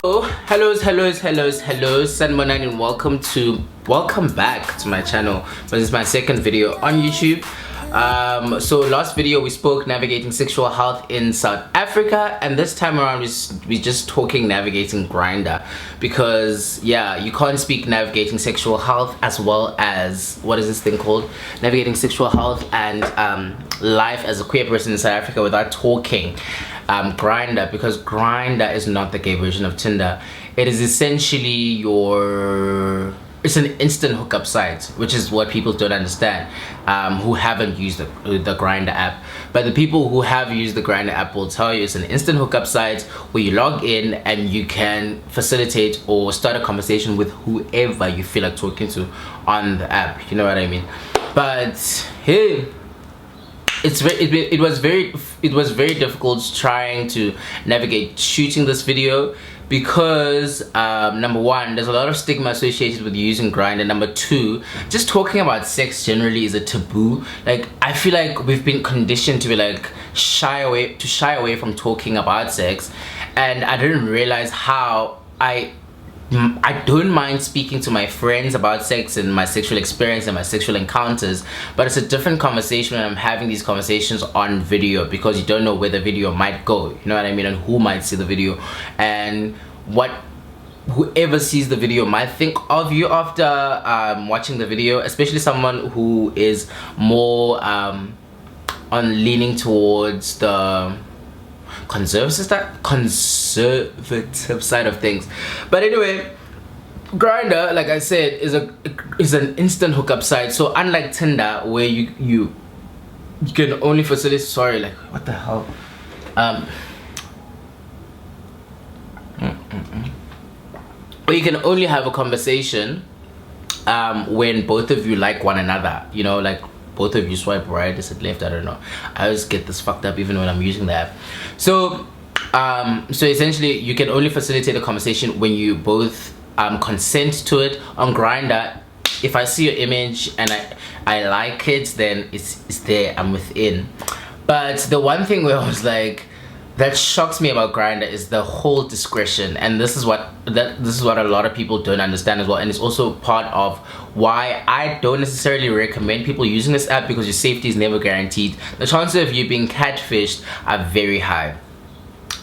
Hello, Sanmonan, and welcome back to my channel. This is my second video on YouTube. So last video we spoke navigating sexual health in South Africa, and this time around we just talking navigating Grindr, because yeah, you can't speak navigating sexual health as well as, what is this thing called, navigating sexual health and life as a queer person in South Africa without talking Grindr, because Grindr is not the gay version of Tinder. It is essentially it's an instant hookup site, which is what people don't understand who haven't used the Grindr app. But the people who have used the Grindr app will tell you it's an instant hookup site where you log in and you can facilitate or start a conversation with whoever you feel like talking to on the app. You know what I mean? But hey, it was very difficult trying to navigate shooting this video, because number one, there's a lot of stigma associated with using Grindr. Number two, just talking about sex generally is a taboo. Like, I feel like we've been conditioned to be like shy away from talking about sex, and I didn't realize how I don't mind speaking to my friends about sex and my sexual experience and my sexual encounters, but it's a different conversation when I'm having these conversations on video, because you don't know where the video might go, you know what I mean, and who might see the video, and what whoever sees the video might think of you after watching the video, especially someone who is more on leaning towards the conservative side of things. But anyway, Grindr, like I said, is an instant hookup site. So unlike Tinder, where you can only facilitate, sorry, like what the hell, where you can only have a conversation when both of you like one another, you know, like both of you swipe right, is it left, I don't know. I always get this fucked up even when I'm using the app. So so essentially you can only facilitate a conversation when you both consent to it. On Grindr, if I see your image and I like it, then it's there, I'm within. But the one thing where I was like, that shocks me about Grindr is the whole discretion, and this is what a lot of people don't understand as well, and it's also part of why I don't necessarily recommend people using this app, because your safety is never guaranteed. The chances of you being catfished are very high,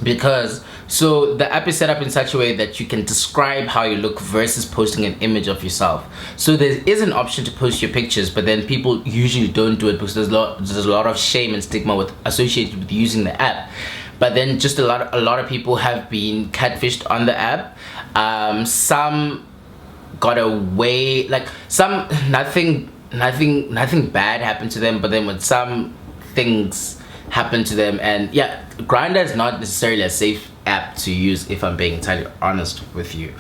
because so the app is set up in such a way that you can describe how you look versus posting an image of yourself. So there is an option to post your pictures, but then people usually don't do it because there's a lot of shame and stigma associated with using the app. But then just a lot of people have been catfished on the app. Some got away, like some nothing bad happened to them, but then when some things happen to them, and yeah, Grindr is not necessarily a safe app to use, if I'm being entirely honest with you.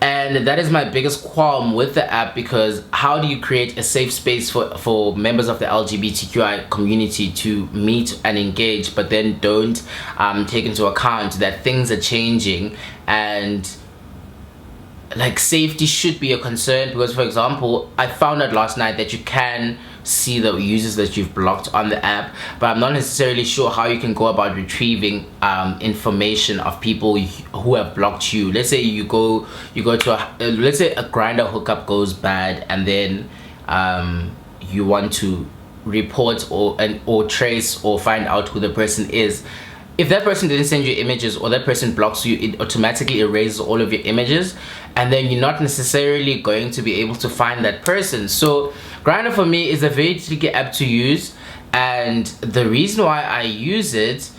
And that is my biggest qualm with the app, because how do you create a safe space for members of the LGBTQI community to meet and engage, but then don't take into account that things are changing, and like safety should be a concern? Because, for example, I found out last night that you can see the users that you've blocked on the app, but I'm not necessarily sure how you can go about retrieving information of people who have blocked you. Let's say you go to let's say a Grindr hookup goes bad, and then you want to report or trace or find out who the person is. If that person didn't send you images, or that person blocks you, it automatically erases all of your images, and then you're not necessarily going to be able to find that person. So Grindr for me is a very tricky app to use, and the reason why I use it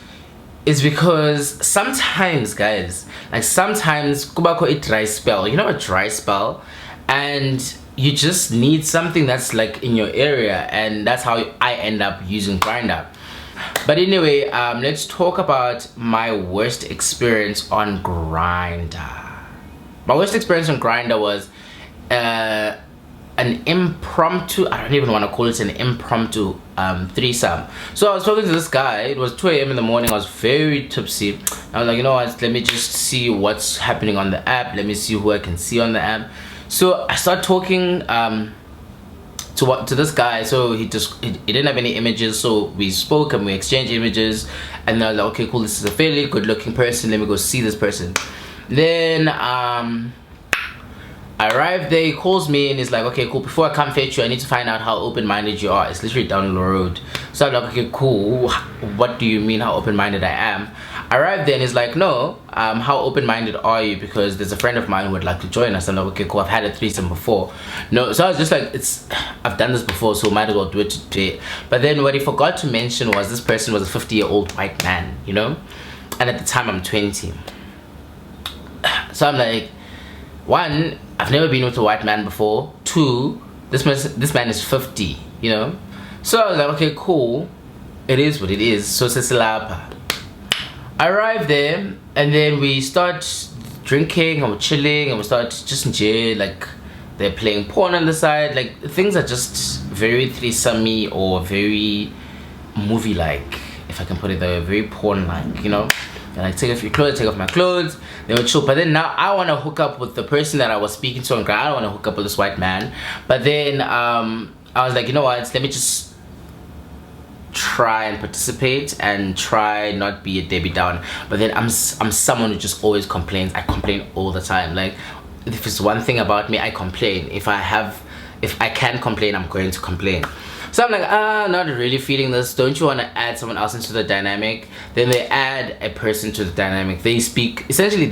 is because sometimes, guys, like sometimes kubako a dry spell, you know, a dry spell, and you just need something that's like in your area, and that's how I end up using Grindr. But anyway, let's talk about my worst experience on Grindr. My worst experience on Grindr was an impromptu, I don't even want to call it an impromptu threesome. So I was talking to this guy. It was 2 a.m. in the morning. I was very tipsy. I was like, you know what, let me just see what's happening on the app, let me see who I can see on the app. So I started talking to this guy. So he didn't have any images, so we spoke and we exchanged images, and I was like, okay, cool, this is a fairly good looking person, let me go see this person. Then I arrived there, he calls me and he's like, okay, cool, before I come fetch you, I need to find out how open-minded you are. It's literally down the road. So I'm like, okay, cool, what do you mean how open-minded I am? I arrived there and he's like, no, how open-minded are you? Because there's a friend of mine who would like to join us. I'm like, okay, cool, I've had a threesome before. No, so I was just like, I've done this before, so might as well do it today. But then what he forgot to mention was this person was a 50-year-old white man, you know? And at the time I'm 20. So I'm like, one, I've never been with a white man before. Two, this man is 50, you know? So I was like, okay, cool. It is what it is. So Sesilapa. I arrived there and then we start drinking and we're chilling and we start just in jail, like they're playing porn on the side. Like things are just very threesome-y or very movie-like, if I can put it that way, very porn-like, you know? And like take off your clothes, take off my clothes, they were chill. But then now I want to hook up with the person that I was speaking to on Grindr. I don't want to hook up with this white man. But then I was like, you know what, let me just try and participate and try not be a Debbie Down. But then I'm someone who just always complains. I complain all the time. Like if it's one thing about me, I complain. If I can complain, I'm going to complain. So I'm like, not really feeling this. Don't you want to add someone else into the dynamic? Then they add a person to the dynamic. They speak, essentially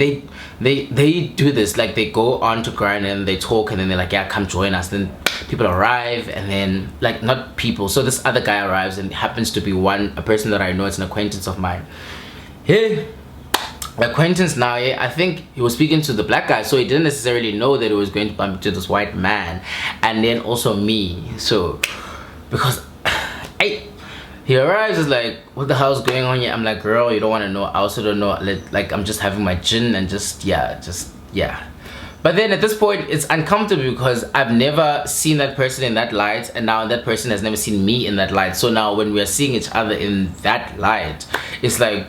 they do this, like they go on to Grindr and they talk and then they're like, yeah, come join us. Then people arrive and then, like, not people. So this other guy arrives and happens to be a person that I know. It's an acquaintance of mine. Hey, acquaintance now, yeah, I think he was speaking to the black guy, so he didn't necessarily know that he was going to bump into this white man. And then also me, so because he arrives, is like, what the hell's going on here? I'm like, girl, you don't want to know. I also don't know. Like I'm just having my gin and just yeah. But then at this point it's uncomfortable because I've never seen that person in that light, and now that person has never seen me in that light. So now when we're seeing each other in that light, it's like,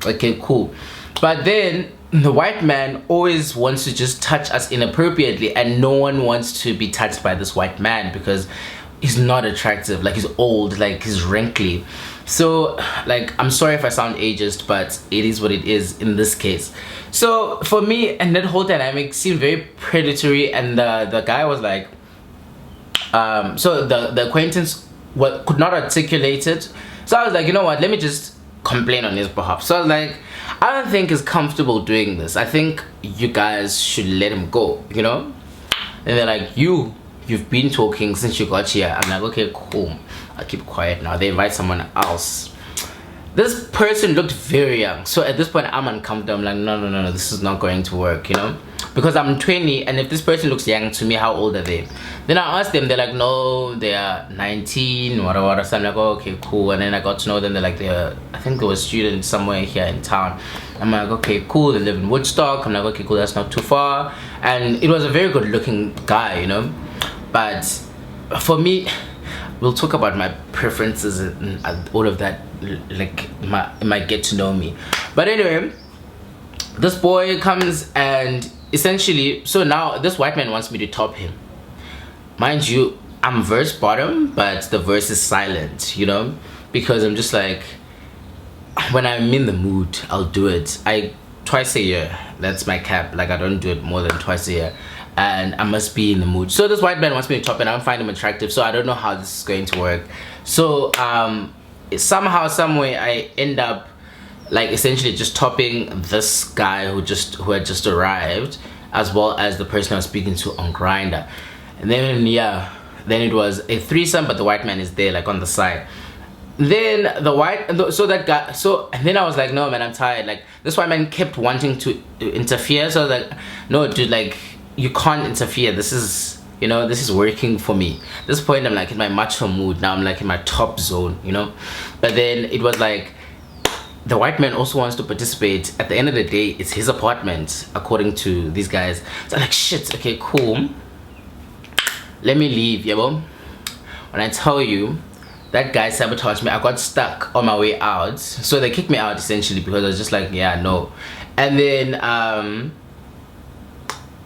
okay, cool. But then the white man always wants to just touch us inappropriately, and no one wants to be touched by this white man because he's not attractive. Like he's old, like he's wrinkly. So like, I'm sorry if I sound ageist, but it is what it is in this case. So for me, and that whole dynamic seemed very predatory, and the guy was like, so the acquaintance could not articulate it. So I was like, you know what, let me just complain on his behalf. So I was like, I don't think he's comfortable doing this. I think you guys should let him go, you know? And they're like, you've been talking since you got here. I'm like, okay, cool, I'll keep quiet now. They invite someone else. This person looked very young, so at this point I'm uncomfortable. I'm like, no, this is not going to work, you know, because I'm 20, and if this person looks young to me, how old are they? Then I asked them, they're like, no, they are 19, whatever. So I'm like, oh, okay, cool. And then I got to know them. They're like, I think they were students somewhere here in town. I'm like, okay, cool, they live in Woodstock. I'm like, okay, cool, that's not too far. And it was a very good looking guy, you know. But for me, we'll talk about my preferences and all of that, like my get to know me. But anyway, this boy comes and essentially, so now this white man wants me to top him. Mind you, I'm verse bottom, but the verse is silent, you know, because I'm just like, when I'm in the mood, I'll do it. Twice a year, that's my cap. Like I don't do it more than twice a year, and I must be in the mood. So this white man wants me to top, and I don't find him attractive, so I don't know how this is going to work. So somehow, someway, I end up like essentially just topping this guy who had just arrived, as well as the person I was speaking to on Grindr. And then then it was a threesome, but the white man is there, like on the side. Then and then I was like, no man, I'm tired. Like this white man kept wanting to interfere, so I was like, no dude, like you can't interfere. This is, you know, this is working for me. At this point I'm like in my macho mood. Now I'm like in my top zone, you know. But then it was like, the white man also wants to participate. At the end of the day, it's his apartment according to these guys. So I'm like, shit, okay, cool, let me leave, yeah, bro. When I tell you, that guy sabotaged me. I got stuck on my way out, so they kicked me out essentially because I was just like, yeah, no. And then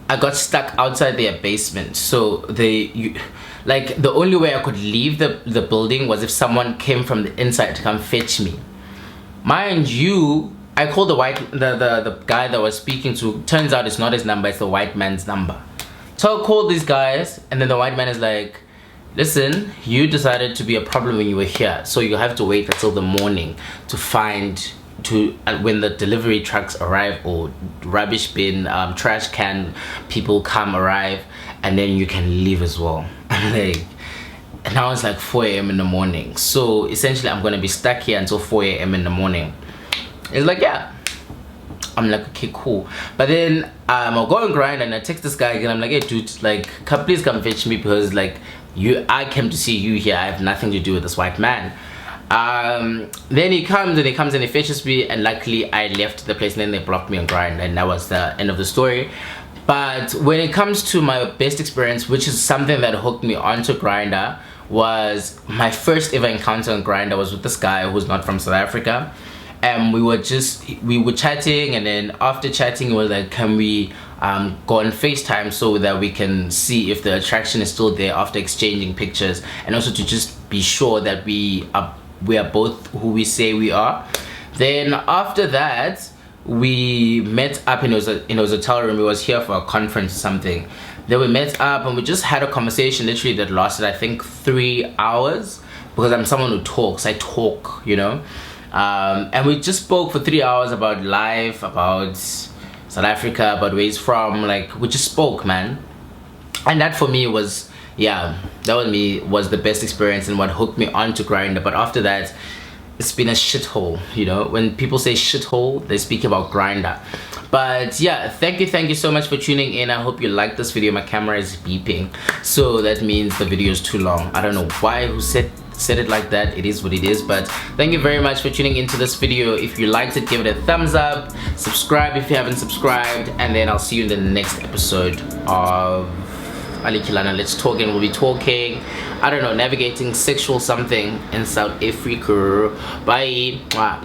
I got stuck outside their basement, so like the only way I could leave the building was if someone came from the inside to come fetch me. Mind you, I called the guy that I was speaking to. Turns out it's not his number, it's the white man's number. So I called these guys, and then the white man is like, listen, you decided to be a problem when you were here, so you have to wait until the morning to find when the delivery trucks arrive, or rubbish bin, trash can people come arrive, and then you can leave as well. I'm like, and now it's like 4 a.m. in the morning, so essentially I'm gonna be stuck here until 4 a.m. in the morning. It's like, yeah. I'm like, okay, cool. But then I'll go on Grindr and I text this guy again. I'm like, hey dude, like, please come fetch me, because like I came to see you here. I have nothing to do with this white man. Then he comes and he fetches me, and luckily I left the place, and then they blocked me on Grindr, and that was the end of the story. But when it comes to my best experience, which is something that hooked me onto Grindr, was my first ever encounter on Grindr was with this guy who's not from South Africa. And we were chatting, and then after chatting we were like, can we go on FaceTime so that we can see if the attraction is still there after exchanging pictures, and also to just be sure that we are both who we say we are. Then after that we met up in his hotel room. He was here for a conference or something. Then we met up and we just had a conversation literally that lasted, I think, 3 hours, because I'm someone who talks. I talk, you know. And we just spoke for 3 hours about life, about South Africa, about where he's from. Like, we just spoke, man. And that for me was, yeah, that was the best experience and what hooked me onto Grindr. But after that, it's been a shithole, you know. When people say shithole, they speak about Grindr. But yeah, thank you so much for tuning in. I hope you liked this video. My camera is beeping, so that means the video is too long. I don't know who said it like that. It is what it is. But thank you very much for tuning into this video. If you liked it, give it a thumbs up, subscribe if you haven't subscribed, and then I'll see you in the next episode of Tyhilana. Let's talk, and we'll be talking, I don't know, navigating sexual something in South Africa. Bye. Mwah.